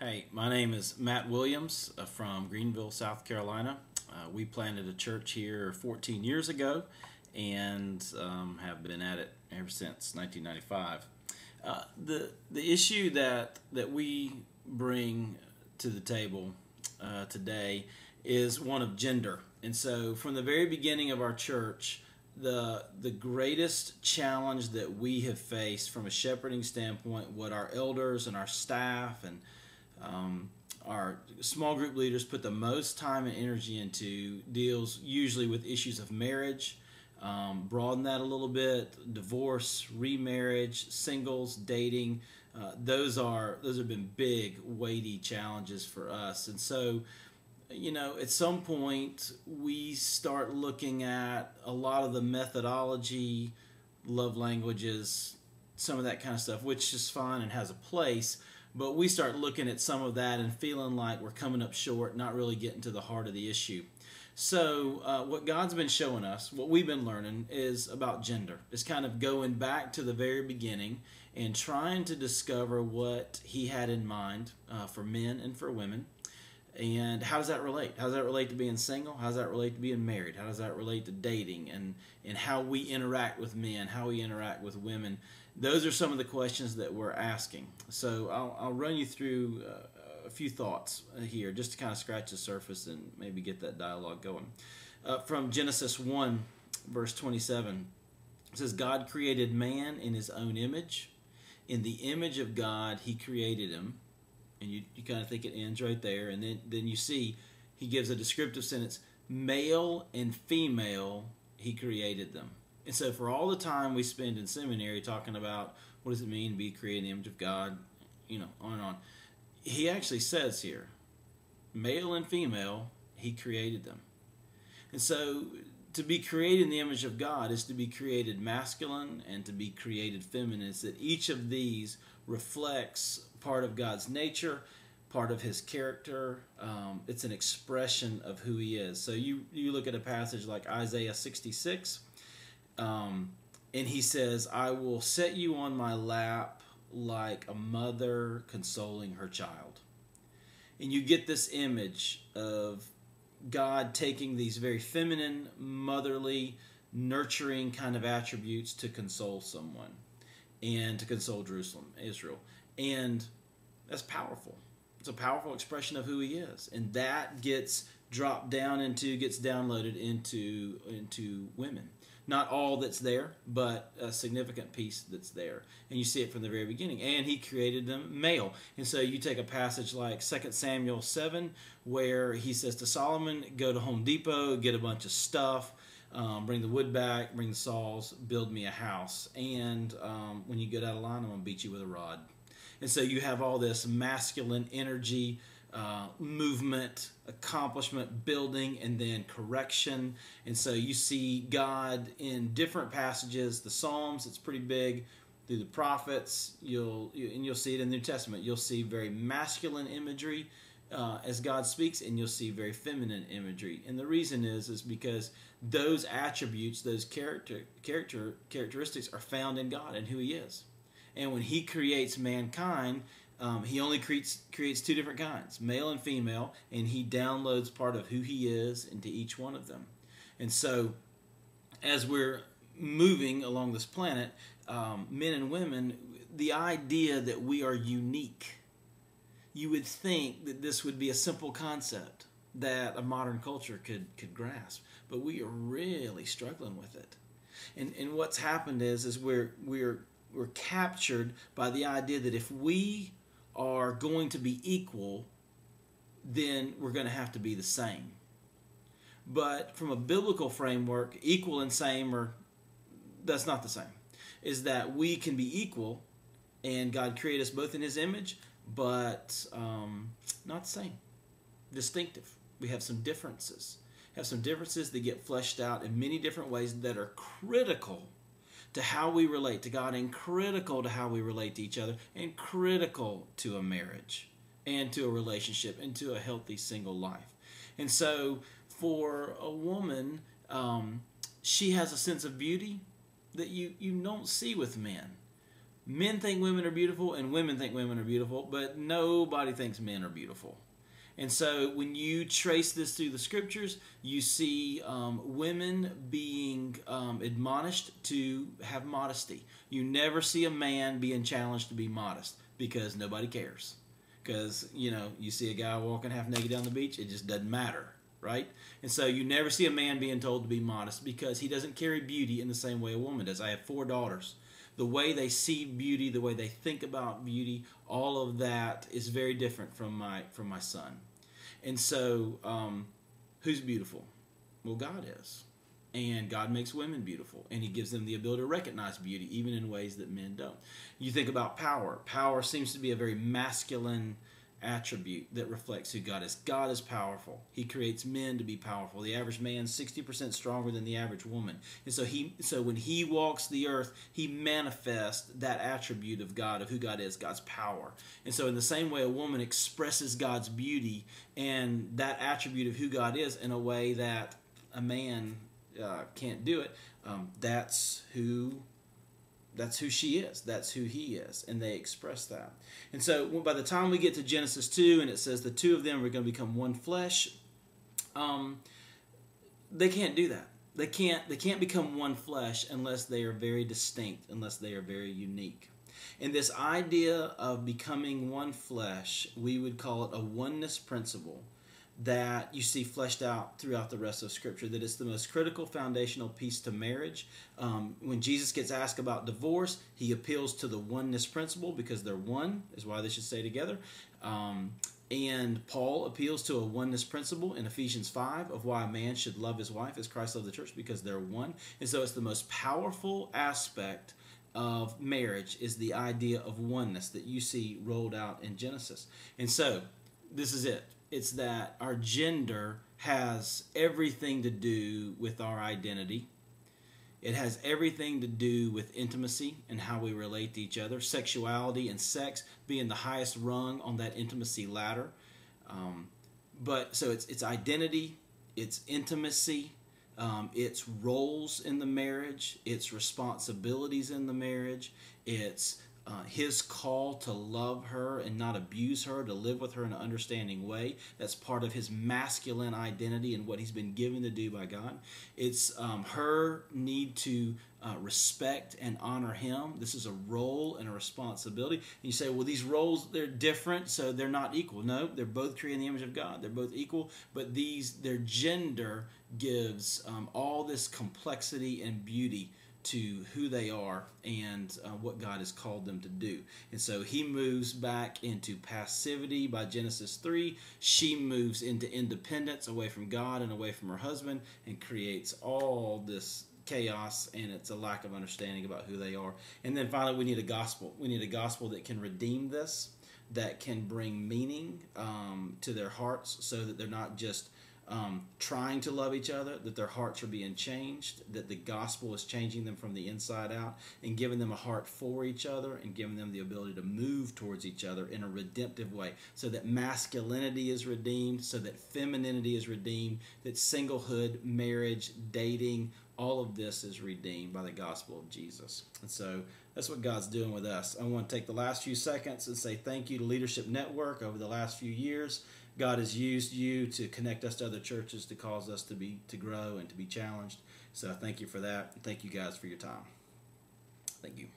Hey, my name is Matt Williams from Greenville, South Carolina. We planted a church here 14 years ago and have been at it ever since 1995. The issue that we bring to the table today is one of gender. And so from the very beginning of our church, the greatest challenge that we have faced from a shepherding standpoint, what our elders and our staff and our small group leaders put the most time and energy into deals usually with issues of marriage, broaden that a little bit, divorce, remarriage, singles, dating. Those have been big, weighty challenges for us. And so, at some point we start looking at a lot of the methodology, love languages, some of that kind of stuff, which is fine and has a place. But we start looking at some of that and feeling like we're coming up short, not really getting to the heart of the issue. So what God's been showing us, what we've been learning, is about gender. It's kind of going back to the very beginning and trying to discover what He had in mind for men and for women. And how does that relate? How does that relate to being single? How does that relate to being married? How does that relate to dating and how we interact with men, how we interact with women? Those are some of the questions that we're asking. So I'll run you through a few thoughts here just to kind of scratch the surface and maybe get that dialogue going. From Genesis 1, verse 27, it says, God created man in His own image. In the image of God, He created him. And you kind of think it ends right there. And then you see He gives a descriptive sentence, male and female, He created them. And so for all the time we spend in seminary talking about what does it mean to be created in the image of God, on and on, He actually says here, male and female, He created them. And so to be created in the image of God is to be created masculine and to be created feminine. It's that each of these reflects part of God's nature, part of His character. It's an expression of who He is. So you look at a passage like Isaiah 66, and He says, I will set you on my lap like a mother consoling her child. And you get this image of God taking these very feminine, motherly, nurturing kind of attributes to console someone and to console Jerusalem, Israel. And that's powerful. It's a powerful expression of who He is. And that gets downloaded into women. Not all that's there, but a significant piece that's there. And you see it from the very beginning. And He created them male. And so you take a passage like 2 Samuel 7, where He says to Solomon, go to Home Depot, get a bunch of stuff, bring the wood back, bring the saws, build me a house. And when you get out of line, I'm going to beat you with a rod. And so you have all this masculine energy, movement, accomplishment, building, and then correction. And so you see God in different passages. The Psalms, it's pretty big. Through the prophets, you'll see it in the New Testament. You'll see very masculine imagery as God speaks, and you'll see very feminine imagery. And the reason is because those attributes, those characteristics are found in God and who He is. And when He creates mankind, He only creates two different kinds, male and female, and He downloads part of who He is into each one of them. And so as we're moving along this planet, men and women, the idea that we are unique, you would think that this would be a simple concept that a modern culture could grasp, but we are really struggling with it. And what's happened is we're captured by the idea that if we are going to be equal, then we're going to have to be the same. But from a biblical framework, equal and same that's not the same. Is that we can be equal, and God created us both in His image, but not the same. Distinctive. We have some differences. That get fleshed out in many different ways that are critical to how we relate to God, and critical to how we relate to each other, and critical to a marriage and to a relationship and to a healthy single life. And so for a woman, she has a sense of beauty that you don't see with men. Men think women are beautiful and women think women are beautiful, but nobody thinks men are beautiful. And so when you trace this through the scriptures, you see women being admonished to have modesty. You never see a man being challenged to be modest because nobody cares. Because, you see a guy walking half naked down the beach, it just doesn't matter, right? And so you never see a man being told to be modest because he doesn't carry beauty in the same way a woman does. I have 4 daughters. The way they see beauty, the way they think about beauty, all of that is very different from my son. And so, who's beautiful? Well, God is. And God makes women beautiful. And he gives them the ability to recognize beauty, even in ways that men don't. You think about power. Power seems to be a very masculine attribute that reflects who God is. God is powerful. He creates men to be powerful. The average man is 60% stronger than the average woman. And so when he walks the earth, he manifests that attribute of God, of who God is, God's power. And so in the same way, a woman expresses God's beauty and that attribute of who God is in a way that a man can't do it. That's who she is. That's who he is. And they express that. And so by the time we get to Genesis 2 and it says the two of them are going to become one flesh, they can't do that. They can't become one flesh unless they are very distinct, unless they are very unique. And this idea of becoming one flesh, we would call it a oneness principle that you see fleshed out throughout the rest of Scripture, that it's the most critical foundational piece to marriage. When Jesus gets asked about divorce, he appeals to the oneness principle because they're one, is why they should stay together. And Paul appeals to a oneness principle in Ephesians 5 of why a man should love his wife as Christ loved the church, because they're one. And so it's the most powerful aspect of marriage is the idea of oneness that you see rolled out in Genesis. And so this is it. It's that our gender has everything to do with our identity. It has everything to do with intimacy and how we relate to each other. Sexuality and sex being the highest rung on that intimacy ladder. But so it's identity, it's intimacy, it's roles in the marriage, it's responsibilities in the marriage, it's his call to love her and not abuse her, to live with her in an understanding way. That's part of his masculine identity and what he's been given to do by God. It's her need to respect and honor him. This is a role and a responsibility. And you say, well, these roles, they're different, so they're not equal. No, they're both created in the image of God. They're both equal, but their gender gives all this complexity and beauty to who they are and what God has called them to do. And so he moves back into passivity by Genesis 3. She moves into independence away from God and away from her husband and creates all this chaos, and it's a lack of understanding about who they are. And then finally, we need a gospel. We need a gospel that can redeem this, that can bring meaning to their hearts so that they're not just trying to love each other, that their hearts are being changed, that the gospel is changing them from the inside out and giving them a heart for each other and giving them the ability to move towards each other in a redemptive way, so that masculinity is redeemed, so that femininity is redeemed, that singlehood, marriage, dating, all of this is redeemed by the gospel of Jesus. And so that's what God's doing with us. I want to take the last few seconds and say thank you to Leadership Network over the last few years. God has used you to connect us to other churches, to cause us to grow and to be challenged. So thank you for that. Thank you guys for your time. Thank you.